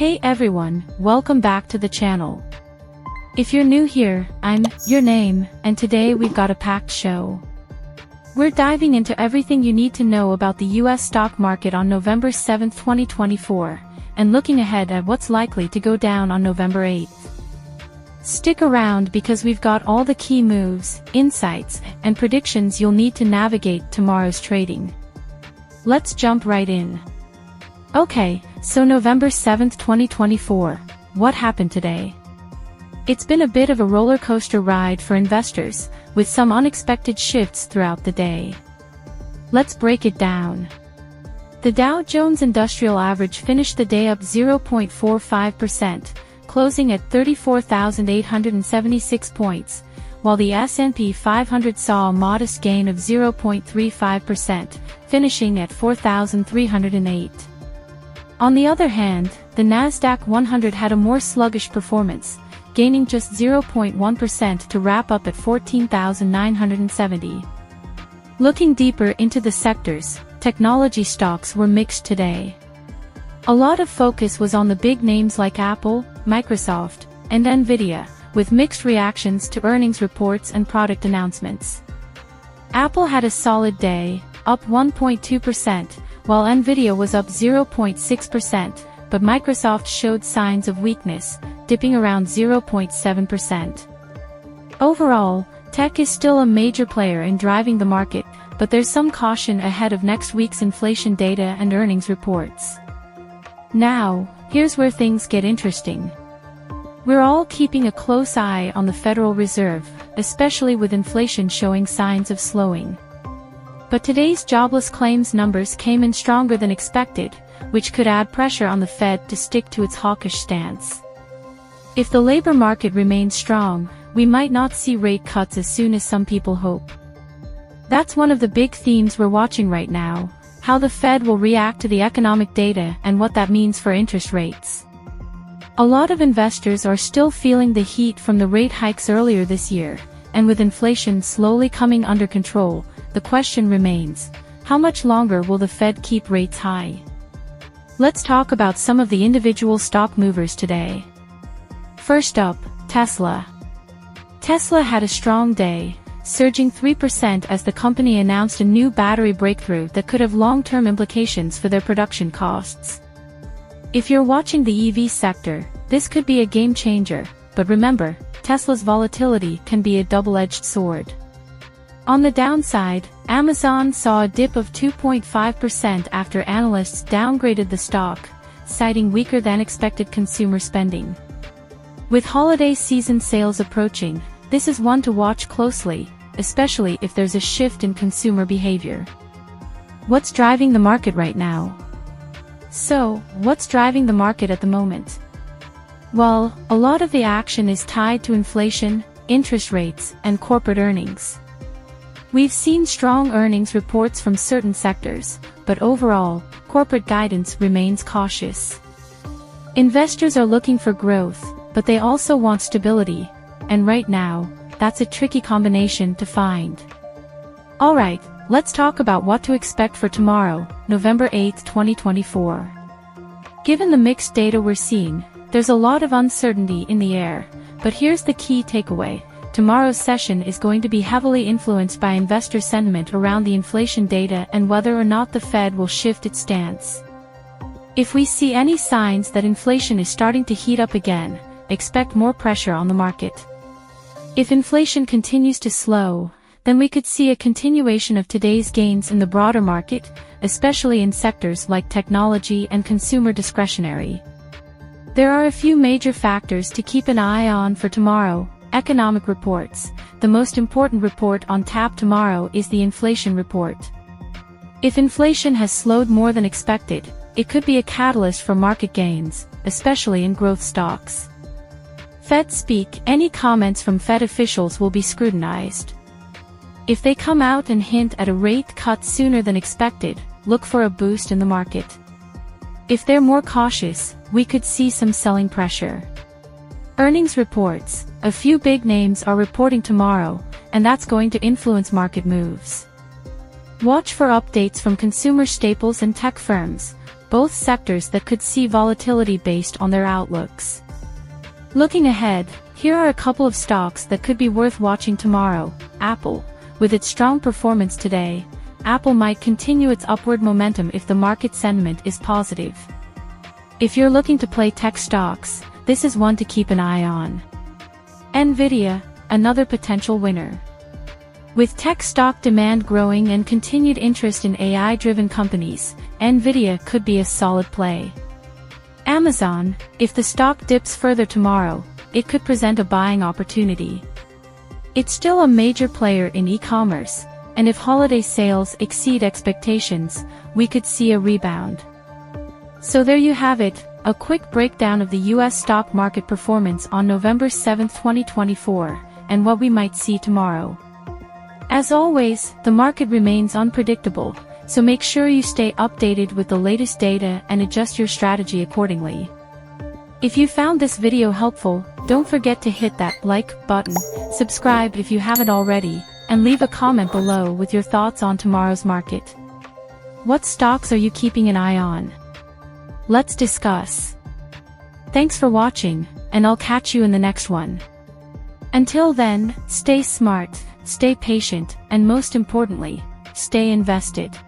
Hey everyone, welcome back to the channel. If you're new here, I'm your name, and today we've got a packed show. We're diving into everything you need to know about the US stock market on November 7, 2024, and looking ahead at what's likely to go down on November 8th. Stick around because we've got all the key moves, insights, and predictions you'll need to navigate tomorrow's trading. Let's jump right in. Okay, so November 7, 2024, what happened today? It's been a bit of a roller coaster ride for investors, with some unexpected shifts throughout the day. Let's break it down. The Dow Jones Industrial Average finished the day up 0.45%, closing at 34,876 points, while the S&P 500 saw a modest gain of 0.35%, finishing at 4,308. On the other hand, the NASDAQ 100 had a more sluggish performance, gaining just 0.1% to wrap up at 14,970. Looking deeper into the sectors, technology stocks were mixed today. A lot of focus was on the big names like Apple, Microsoft, and Nvidia, with mixed reactions to earnings reports and product announcements. Apple had a solid day, up 1.2%, while Nvidia was up 0.6%, but Microsoft showed signs of weakness, dipping around 0.7%. Overall, tech is still a major player in driving the market, but there's some caution ahead of next week's inflation data and earnings reports. Now, here's where things get interesting. We're all keeping a close eye on the Federal Reserve, especially with inflation showing signs of slowing. But today's jobless claims numbers came in stronger than expected, which could add pressure on the Fed to stick to its hawkish stance. If the labor market remains strong, we might not see rate cuts as soon as some people hope. That's one of the big themes we're watching right now, how the Fed will react to the economic data and what that means for interest rates. A lot of investors are still feeling the heat from the rate hikes earlier this year, and with inflation slowly coming under control, the question remains, how much longer will the Fed keep rates high? Let's talk about some of the individual stock movers today. First up, Tesla. Tesla had a strong day, surging 3% as the company announced a new battery breakthrough that could have long-term implications for their production costs. If you're watching the EV sector, this could be a game changer, but remember, Tesla's volatility can be a double-edged sword. On the downside, Amazon saw a dip of 2.5% after analysts downgraded the stock, citing weaker than expected consumer spending. With holiday season sales approaching, this is one to watch closely, especially if there's a shift in consumer behavior. What's driving the market right now? So, what's driving the market at the moment? Well, a lot of the action is tied to inflation, interest rates, and corporate earnings. We've seen strong earnings reports from certain sectors, but overall, corporate guidance remains cautious. Investors are looking for growth, but they also want stability, and right now, that's a tricky combination to find. Alright, let's talk about what to expect for tomorrow, November 8, 2024. Given the mixed data we're seeing, there's a lot of uncertainty in the air, but here's the key takeaway. Tomorrow's session is going to be heavily influenced by investor sentiment around the inflation data and whether or not the Fed will shift its stance. If we see any signs that inflation is starting to heat up again, expect more pressure on the market. If inflation continues to slow, then we could see a continuation of today's gains in the broader market, especially in sectors like technology and consumer discretionary. There are a few major factors to keep an eye on for tomorrow. Economic reports. The most important report on tap tomorrow is the inflation report. If inflation has slowed more than expected, it could be a catalyst for market gains, especially in growth stocks. Fed speak. Any comments from Fed officials will be scrutinized. If they come out and hint at a rate cut sooner than expected, look for a boost in the market. If they're more cautious, we could see some selling pressure. Earnings reports. A few big names are reporting tomorrow, and that's going to influence market moves. Watch for updates from consumer staples and tech firms, both sectors that could see volatility based on their outlooks. Looking ahead, here are a couple of stocks that could be worth watching tomorrow. Apple. With its strong performance today, Apple might continue its upward momentum if the market sentiment is positive. If you're looking to play tech stocks, this is one to keep an eye on. NVIDIA, another potential winner. With tech stock demand growing and continued interest in AI-driven companies, NVIDIA could be a solid play. Amazon. If the stock dips further tomorrow, it could present a buying opportunity. It's still a major player in e-commerce, and if holiday sales exceed expectations, we could see a rebound. So there you have it, a quick breakdown of the US stock market performance on November 7, 2024, and what we might see tomorrow. As always, the market remains unpredictable, so make sure you stay updated with the latest data and adjust your strategy accordingly. If you found this video helpful, don't forget to hit that like button, subscribe if you haven't already, and leave a comment below with your thoughts on tomorrow's market. What stocks are you keeping an eye on? Let's discuss. Thanks for watching, and I'll catch you in the next one. Until then, stay smart, stay patient, and most importantly, stay invested.